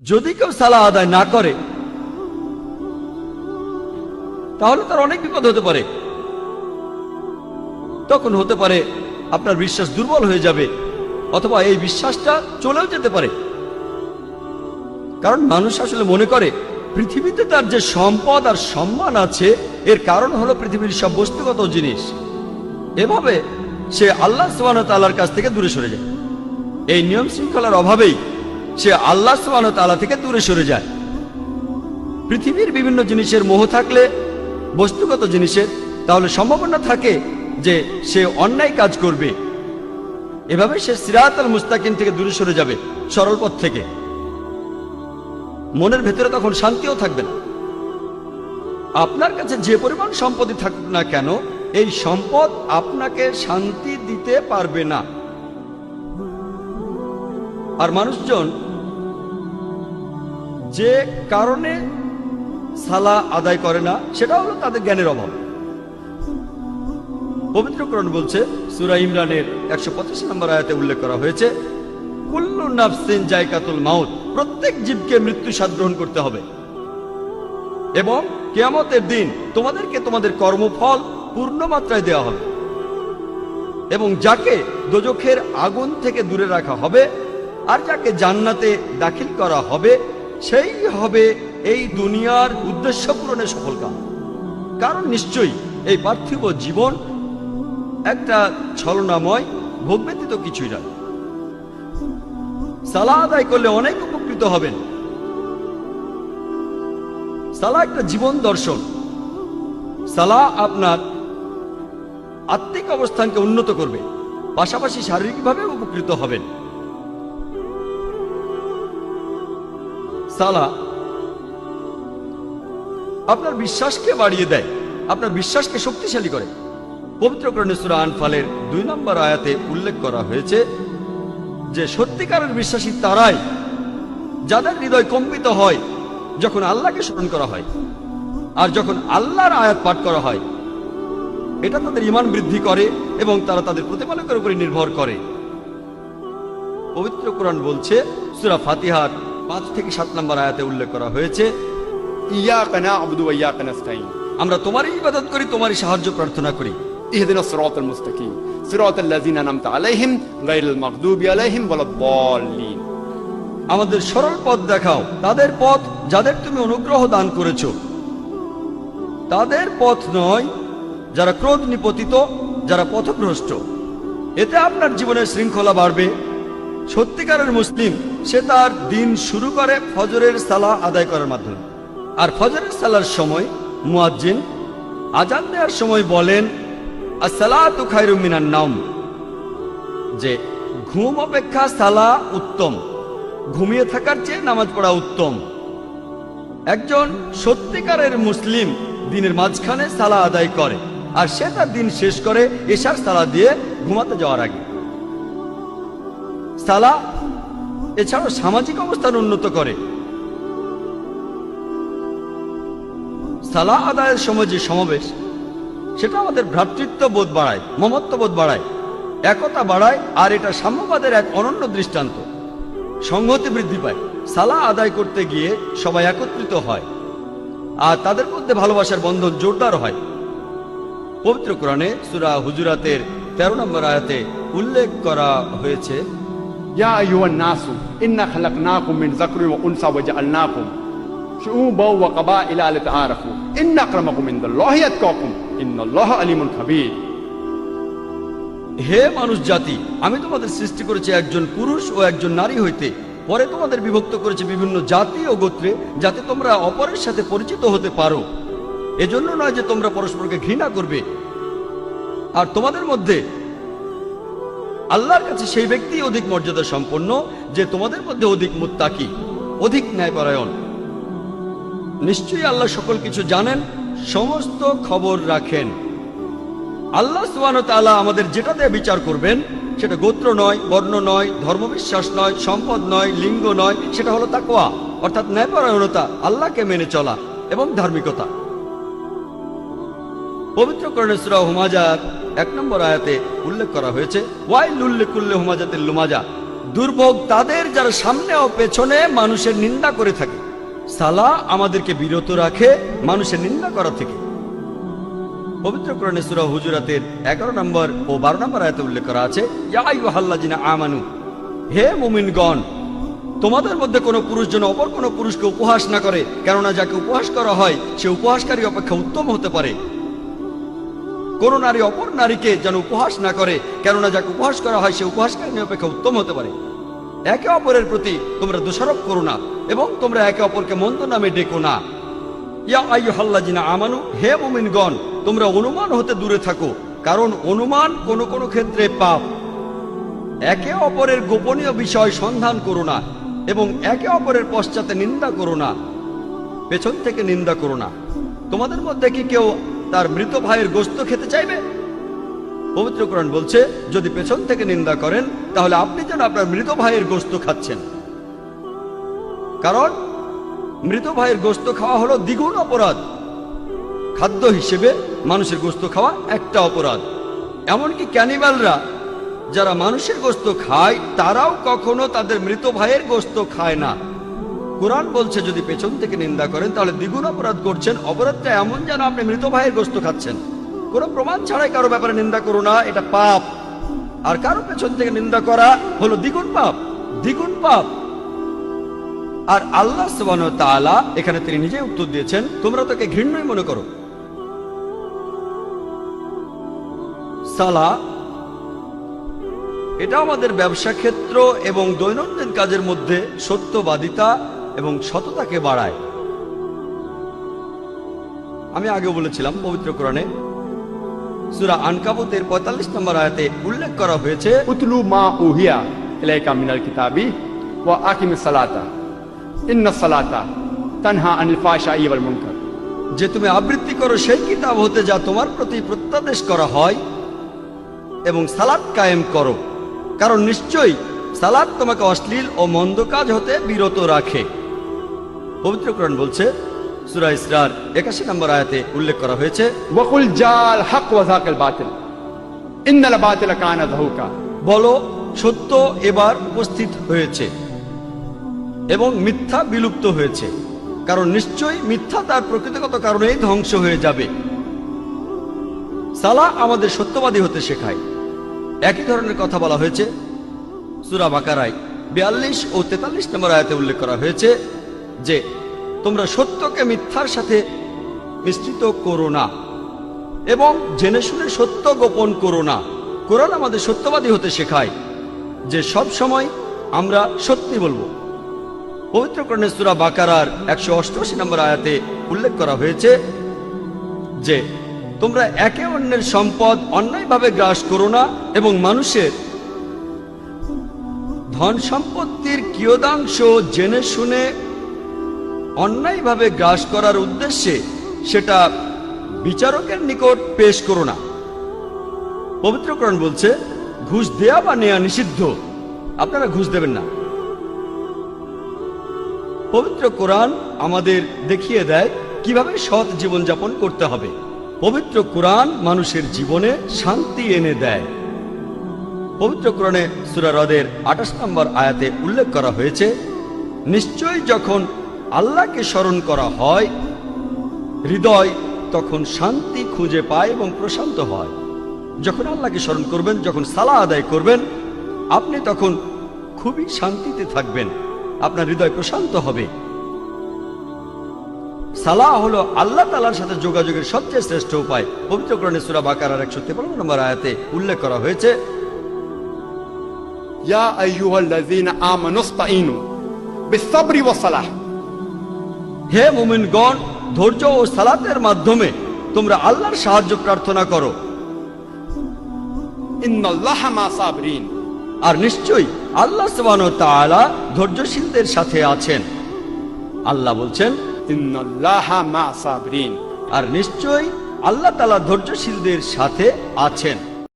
যদি কেউ সালাহ আদায় না করে তাহলে তার অনেক বিপদ হতে পারে। তখন হতে পারে আপনার বিশ্বাস দুর্বল হয়ে যাবে, অথবা এই বিশ্বাসটা চলেও যেতে পারে। কারণ মানুষ আসলে মনে করে পৃথিবীতে তার যে সম্পদ আর সম্মান আছে এর কারণ হলো পৃথিবীর সব বস্তুগত জিনিস। এভাবে সে আল্লাহ সুবহানাহু ওয়া তাআলার কাছ থেকে দূরে সরে যায়। এই নিয়ম শৃঙ্খলার অভাবেই সে আল্লাহ সুবহানাহু ওয়া তাআলা থেকে দূরে সরে যায়। পৃথিবীর বিভিন্ন জিনিসের মোহ থাকলে, বস্তুগত জিনিসের, তাহলে সম্ভাবনা থাকে যে সে অন্যায় কাজ করবে। এভাবে সে সিরাতাল মুস্তাকিম থেকে দূরে সরে যাবে, সরল পথ থেকে। মনের ভেতরে তখন শান্তিও থাকবে না। আপনার কাছে যে পরিমাণ সম্পত্তি থাকুক না কেন, এই সম্পদ আপনাকে শান্তি দিতে পারবে না। আর মানুষজন যে কারণে সালাহ আদায় করে না সেটা হলো তাদের জ্ঞানের অভাব। পবিত্র কোরআন বলছে, সূরা ইমরানের 185 নম্বর আয়াতে উল্লেখ করা হয়েছে, কুল্লু নাফসিন যায়কাতুল মাউত, প্রত্যেক জীবকে মৃত্যু স্বাদ গ্রহণ করতে হবে এবং কিয়ামতের দিন তোমাদেরকে তোমাদের কর্মফল পূর্ণ মাত্রায় দেওয়া হবে এবং যাকে দোজখের আগুন থেকে দূরে রাখা হবে আর যাকে জান্নাতে দাখিল করা হবে সেই হবে এই দুনিয়ার উদ্দেশ্য পূরণে সফলকাম। কারণ নিশ্চয়ই এই পার্থিব জীবন একটা ছলনাময়, ভোগ ব্যতীত কিছুই নয়। সালাহ আদায় করলে অনেক উপকৃত হবেন। সালাহ একটা জীবন দর্শন। সালাহ আপনার আত্মিক অবস্থানকে উন্নত করবে, পাশাপাশি শারীরিকভাবে উপকৃত হবেন। সালাহ আপনার বিশ্বাসকে বাড়িয়ে দেয়, আপনার বিশ্বাসকে শক্তিশালী করে। পবিত্র কোরআনে সূরা আনফালের 2 নম্বর আয়াতে উল্লেখ করা হয়েছে যে সত্যিকারের বিশ্বাসী তারাই যাদের হৃদয় কম্পিত হয় যখন আল্লাহকে স্মরণ করা হয় আর যখন আল্লাহর আয়াত পাঠ করা হয়। এটা তাদের ঈমান বৃদ্ধি করে এবং তারা তাদের প্রতিপালকের উপরে নির্ভর করে। পবিত্র কোরআন বলছে, সূরা ফাতিহার 5 থেকে 7 নম্বর আয়াতে উল্লেখ করা হয়েছে, ইয়াকা না'বুদু ওয়া ইয়াকা নাস্তাঈন, আমরা তোমারই ইবাদত করি, তোমারই সাহায্য প্রার্থনা করি। ইহদিনাস সিরাতাল মুস্তাকিম, সিরাতাল লাযিনা আন'আমতা আলাইহিম গায়রিল মাগদুবি আলাইহিম ওয়ালাদ-দাল্লিন, আমাদের সরল পথ দেখাও, তাদের পথ যাদের তুমি অনুগ্রহ দান করেছো, তাদের পথ নয় যারা ক্রোধ নিপতিত, যারা পথভ্রষ্ট। এতে আপনার জীবনের শৃঙ্খলা বাড়বে। সত্যিকারের মুসলিম সে তার দিন শুরু করে ফজরের সালাহ আদায় করার মাধ্যমে। আর ফজরের সালার সময় মুয়াজ্জিন আজান দেওয়ার সময় বলেন, আসসালাতু খায়রুম মিনান নাওম, যে ঘুম অপেক্ষা সালাহ উত্তম, ঘুমিয়ে থাকার চেয়ে নামাজ পড়া উত্তম। একজন সত্যিকারের মুসলিম দিনের মাঝখানে সালাহ আদায় করে আর সে তার দিন শেষ করে এশার সালাহ দিয়ে ঘুমাতে যাওয়ার আগে। সালাহ এছাড়াও সামাজিক অবস্থান উন্নত করে। সালাহ আদায়ের সময় যে সমাবেশ, সেটা আমাদের ভ্রাতৃত্ব বোধ বাড়ায়, মমত্ববোধ বাড়ায়, একতা বাড়ায়, আর এটা সাম্যবাদের এক অনন্য দৃষ্টান্ত। সংহতি বৃদ্ধি পায়। সালাহ আদায় করতে গিয়ে সবাই একত্রিত হয় আর তাদের মধ্যে ভালোবাসার বন্ধন জোরদার হয়। পবিত্র কোরআনে সূরা হুজুরাতের 13 নম্বর আয়াতে উল্লেখ করা হয়েছে, ইয়া আইয়ুহান নাসু ইন্না খালাকনাকুম মিন যাকরিন ওয়া উনসা ওয়া জাআলনাকুম শুউবান ওয়া কাবাইলা লিতাআরাফু ইন্না আকরামাকুম ইনদাল্লাহি আতকাকুম ইন্নাল্লাহা আলিমুন খাবীর। হে মানুষ জাতি, আমি তোমাদের সৃষ্টি করেছি একজন পুরুষ ও একজন নারী হইতে, পরে তোমাদের বিভক্ত করেছি বিভিন্ন জাতি ও গোত্রে, যাতে তোমরা অপরের সাথে পরিচিত হতে পারো। এজন্য নয় যে তোমরা পরস্পরকে ঘৃণা করবে। আর তোমাদের মধ্যে আল্লাহর কাছে সেই ব্যক্তি অধিক মর্যাদা সম্পন্ন যে তোমাদের মধ্যে অধিক মুত্তাকি, অধিক ন্যায়পরায়ণ। নিশ্চয়ই আল্লাহ সকল কিছু জানেন, সমস্ত খবর রাখেন। আল্লাহ সুবহানাহু ওয়া তাআলা আমাদের যেটা দিয়ে বিচার করবেন সেটা গোত্র নয়, বর্ণ নয়, ধর্মবিশ্বাস নয়, সম্পদ নয়, লিঙ্গ নয়, সেটা হলো তাকওয়া, অর্থাৎ ন্যায়পরায়ণতা, আল্লাহকে মেনে চলা এবং ধার্মিকতা। পবিত্র কোরআনে সূরা হুমাজার 1 নম্বর আয়াতে উল্লেখ করা হয়েছে, ওয়াইলুল লিকুল্লি হুমাজাতিল লুমাজা, দুর্ভোগ তাদের যারা সামনে ও পেছনে মানুষের নিন্দা করে থাকে। সালাহ আমাদেরকে বিরত রাখে মানুষের নিন্দা করা থেকে। পবিত্র কোরআনে সূরা হুজুরাতের 11 নম্বর ও 12 নম্বর আয়াতে উল্লেখ করা আছে, ইয়া আইয়ুহাল্লাযিনা আমানু, হে মুমিনগণ, তোমাদের মধ্যে কোনো পুরুষ যেন অপর কোনো পুরুষকে উপহাস না করে, কেননা যাকে উপহাস করা হয় সে উপহাসকারী অপেক্ষা উত্তম হতে পারে। কোন নারী অপর নারীকে যেন উপহাস না করে, কেননা যাকে উপহাস করা হয় সে উপহাসকারী অপেক্ষা উত্তম হতে পারে। একে অপরের প্রতি তোমরা দোষারোপ করো না এবং তোমরা একে অপরকে মন্দ নামে ডেকো না। ইয়া আইয়ুহাল্লাযিনা আমানু, হে মুমিনগণ, তোমরা অনুমান হতে দূরে থাকো, কারণ অনুমান কোন কোন ক্ষেত্রে পাপ। একে অপরের গোপনীয় বিষয় সন্ধান করো না এবং একে অপরের পশ্চাতে নিন্দা করো না, পেছন থেকে নিন্দা করো না। তোমাদের মধ্যে কি কেউ তার মৃত ভাইয়ের গোশত খেতে চাইবে? পবিত্র কোরআন বলছে, যদি পেছন থেকে নিন্দা করেন তাহলে আপনি যেন আপনার মৃত ভাইয়ের গোশত খাচ্ছেন, কারণ মৃত ভাইয়ের গোশত খাওয়া হলো দ্বিগুণ অপরাধ। খাদ্য হিসেবে মানুষের গোশত খাওয়া একটা অপরাধ। এমনকি ক্যানিবালরা যারা মানুষের গোশত খায় তারাও কখনো তাদের মৃত ভাইয়ের গোশত খায় না। কোরআন বলছে যদি পেছন থেকে নিন্দা করেন তাহলে দ্বিগুণ অপরাধ করছেন। অপরাধটা এমন যেন আপনি মৃত ভাইয়ের গোশত খাচ্ছেন। কোনো প্রমাণ ছাড়াই কারো ব্যাপারে নিন্দা করো না, এটা পাপ। আর কারো পেছন থেকে নিন্দা করা হলো দ্বিগুণ পাপ, দ্বিগুণ পাপ। আর আল্লাহ সুবহানাহু ওয়া তাআলা এখানে তিনি নিজেই উত্তর দিয়েছেন, তোমরা তাকে ঘৃণ্যই মনে করো। সালাহ এটা আমাদের ব্যবসা ক্ষেত্র এবং দৈনন্দিন কাজের মধ্যে সত্যবাদিতা এবং সততাকে বাড়ায়। আমি আগে বলেছিলাম পবিত্র কোরআনে সূরা আনকাবুতের 45 নম্বর আয়াতে উল্লেখ করা হয়েছে, উতলু মা উহিয়া ইলাইকা মিনাল কিতাবি ওয়া আকিমিস সালাতা ইন্নাস সালাতা তানহা আনিল ফাহশাই ওয়াল মুনকার, যে তুমি আবৃত্তি করো সেই কিতাব হতে যা তোমার প্রতি প্রত্যাদেশ করা হয় এবং সালাত কায়েম করো, কারণ নিশ্চয়ই সালাত তোমাকে অশ্লীল ও মন্দ কাজ হতে বিরত রাখে। পবিত্র কোরআন বলছে সূরা ইসরার 81 নম্বর আয়াতে উল্লেখ করা হয়েছে, ওয়াকুল জাল হক ওয়া যাকাল বাতিল ইন্নাল বাতিলা কানা যাহুকা, বলো সত্য এবার উপস্থিত হয়েছে এবং মিথ্যা বিলুপ্ত হয়েছে, কারণ নিশ্চয়ই মিথ্যা তার প্রকৃতিগত কারণেই ধ্বংস হয়ে যাবে। সালাহ আমাদের সত্যবাদী হতে শেখায়। একই ধরনের কথা বলা হয়েছে সূরা বাকারায় 42 ও 43 নম্বর আয়াতে উল্লেখ করা হয়েছে যে তোমরা সত্যকে মিথ্যার সাথে মিশ্রিত করো না এবং জেনে শুনে সত্য গোপন করো না। কোরআন আমাদের সত্যবাদী হতে শেখায় যে সব সময় আমরা সত্যি বলবো। পবিত্র কোরআনে সূরা বাকারার 188 নম্বর আয়াতে উল্লেখ করা হয়েছে যে তোমরা একে অন্যের সম্পদ অন্যায়ভাবে গ্রাস করো না এবং মানুষের ধন সম্পত্তির কিয়দাংশ জেনে শুনে অন্যায়ভাবে গ্রাস করার উদ্দেশ্যে সেটা বিচারকের নিকট পেশ করো না। পবিত্র কোরআন বলছে ঘুষ দেয়া বা নেয়া নিষিদ্ধ, আপনারা ঘুষ দেবেন না। পবিত্র কোরআন আমাদের দেখিয়ে দেয় কিভাবে সৎ জীবনযাপন করতে হবে। পবিত্র কোরআন মানুষের জীবনে শান্তি এনে দেয়। পবিত্র কোরআনে সূরা রদের 28 নম্বর আয়াতে উল্লেখ করা হয়েছে, নিশ্চয়ই যখন আল্লাহকে স্মরণ করা হয় হৃদয় তখন শান্তি খুঁজে পায় এবং প্রশান্ত হয়। যখন আল্লাহকে স্মরণ করবেন, যখন সালাহ আদায় করবেন, আপনি তখন খুবই শান্তিতে থাকবেন, আপনার হৃদয় প্রশান্ত হবে। সালাহ হলো আল্লাহ তাআলার সাথে যোগাযোগের সবচেয়ে শ্রেষ্ঠ উপায়। পবিত্র কোরআনে সূরা বাকারার 153 নম্বর আয়াতে উল্লেখ করা হয়েছে, ইয়া আইয়ুহাল্লাযীনা আমানুস্তাঈনু বিস-সাবরি ওয়াস-সালাহ, হে মুমিনগণ, ধৈর্য ও সালাতের মাধ্যমে তোমরা আল্লাহর সাহায্য প্রার্থনা করো। ইন্নাল্লাহা মা সাবরিন, আর নিশ্চয়ই আল্লাহ সুবহানাহু ওয়া তাআলা ধৈর্যশীলদের সাথে আছেন। আল্লাহ বলছেন ইন্নাল্লাহা মা সাবরিন, আর নিশ্চয়ই আল্লাহ তাআলা ধৈর্যশীলদের সাথে আছেন।